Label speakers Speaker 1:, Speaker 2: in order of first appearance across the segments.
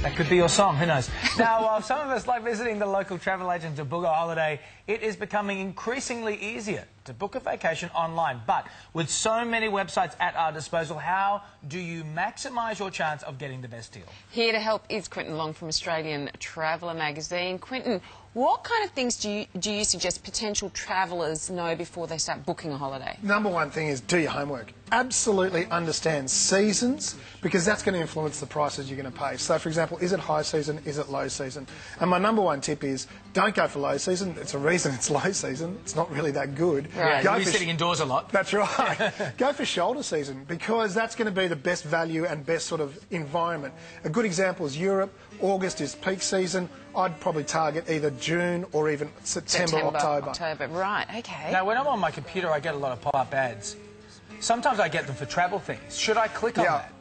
Speaker 1: That could be your song, who knows? Now, while some of us like visiting the local travel agent to book a holiday, it is becoming increasingly easier to book a vacation online. But with so many websites at our disposal, how do you maximise your chance of getting the best deal?
Speaker 2: Here to help is Quentin Long from Australian Traveller magazine. Quentin, what kind of things do you suggest potential travellers know before they start booking a holiday?
Speaker 3: Number one thing is do your homework. Absolutely understand seasons, because that's going to influence the prices you're going to pay. So, for example, is it high season, is it low season? And my number one tip is don't go for low season. It's a reason it's low season. It's not really that good.
Speaker 1: Right. You're sitting indoors a lot.
Speaker 3: That's right. Go for shoulder season, because that's going to be the best value and best sort of environment. A good example is Europe. August is peak season. I'd probably target either June or even September, October. Right, okay.
Speaker 1: Now, when I'm on my computer, I get a lot of pop-up ads. Sometimes I get them for travel things. Should I click on that?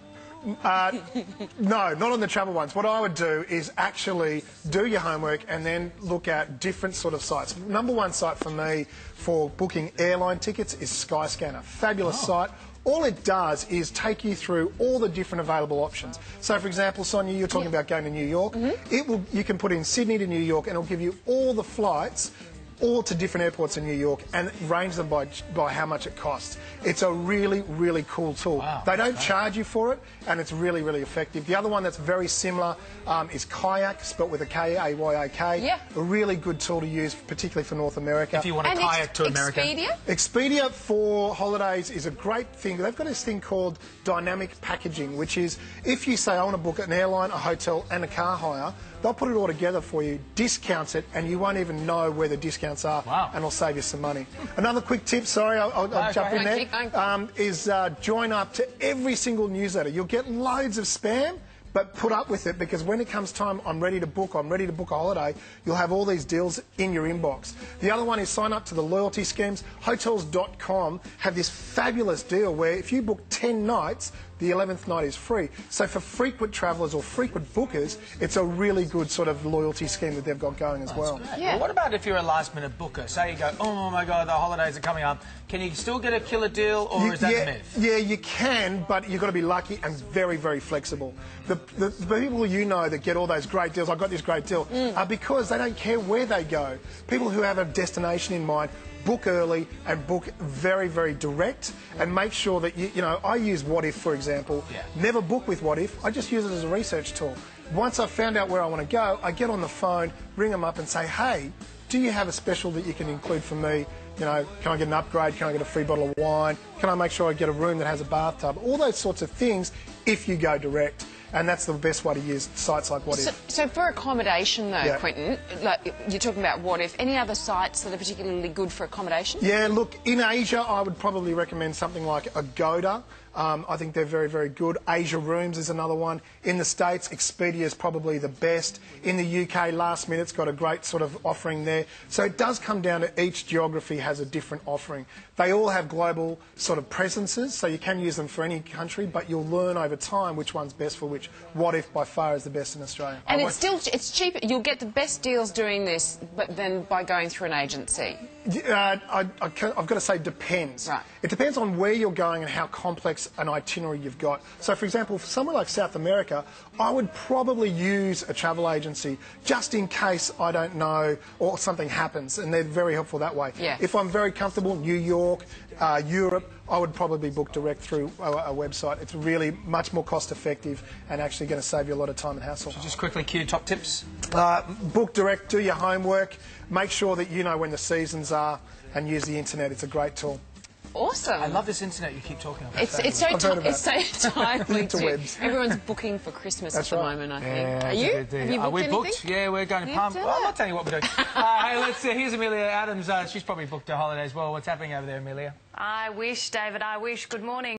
Speaker 3: No, not on the travel ones. What I would do is actually do your homework and then look at different sort of sites. Number one site for me for booking airline tickets is Skyscanner. Fabulous site. All it does is take you through all the different available options. So, for example, Sonia, you're talking about going to New York. You can put in Sydney to New York and it'll give you all the flights all to different airports in New York and range them by how much it costs. It's a really, really cool tool.
Speaker 1: Wow,
Speaker 3: they don't charge you for it, and it's really, really effective. The other one that's very similar is Kayak, spelt with a K-A-Y-A-K.
Speaker 2: Yeah.
Speaker 3: A really good tool to use, particularly for North America.
Speaker 1: If you want to kayak to America.
Speaker 3: Expedia for holidays is a great thing. They've got this thing called dynamic packaging, which is if you say, I want to book an airline, a hotel and a car hire, they'll put it all together for you, discounts it, and you won't even know where the discounts are, and it'll save you some money. Another quick tip, sorry, I'll jump in there, is join up to every single newsletter. You'll get loads of spam, but put up with it, because when it comes time, I'm ready to book a holiday, you'll have all these deals in your inbox. The other one is sign up to the loyalty schemes. Hotels.com have this fabulous deal where if you book 10 nights, the 11th night is free. So for frequent travellers or frequent bookers, it's a really good sort of loyalty scheme that they've got going as well.
Speaker 1: Yeah. Well, what about if you're a last-minute booker? Say you go, oh my God, the holidays are coming up. Can you still get a killer deal, or is that a myth? Yeah,
Speaker 3: you can, but you've got to be lucky and very, very flexible. The people you know that get all those great deals, I've got this great deal, are because they don't care where they go. People who have a destination in mind, book early and book very, very direct, and make sure that, you know, I use What If, for example. Never book with What If, I just use it as a research tool. Once I've found out where I want to go, I get on the phone, ring them up and say, hey, do you have a special that you can include for me? You know, can I get an upgrade? Can I get a free bottle of wine? Can I make sure I get a room that has a bathtub? All those sorts of things if you go direct. And that's the best way to use sites like What If.
Speaker 2: So for accommodation, though, Quentin, like you're talking about What If, any other sites that are particularly good for accommodation?
Speaker 3: Yeah, look, in Asia, I would probably recommend something like Agoda. I think they're very, very good. Asia Rooms is another one. In the States, Expedia is probably the best. In the UK, Last Minute's got a great sort of offering there. So it does come down to each geography has a different offering. They all have global sort of presences, so you can use them for any country, but you'll learn over time which one's best for which. What If, by far, is the best in Australia.
Speaker 2: And it's cheaper. You'll get the best deals doing this, but then by going through an agency.
Speaker 3: I've got to say depends.
Speaker 2: Right.
Speaker 3: It depends on where you're going and how complex an itinerary you've got. So, for example, for somewhere like South America, I would probably use a travel agency just in case I don't know or something happens, and they're very helpful that way. If I'm very comfortable, New York, Europe, I would probably book direct through a website. It's really much more cost effective and actually going to save you a lot of time and hassle.
Speaker 1: So just quickly, cue top tips.
Speaker 3: Book direct, do your homework, make sure that you know when the seasons are, and use the internet. It's a great tool.
Speaker 2: Awesome.
Speaker 1: I love this internet you keep talking about.
Speaker 2: It's so timely too. Everyone's booking for Christmas at the moment, I think.
Speaker 1: Yeah,
Speaker 2: are you? Have you booked anything?
Speaker 1: Booked? Yeah, we're going to Palm. Well, I'm not telling you what we're doing. Hey, let's see. Here's Amelia Adams. She's probably booked her holiday as well. What's happening over there, Amelia?
Speaker 4: I wish, David, I wish. Good morning.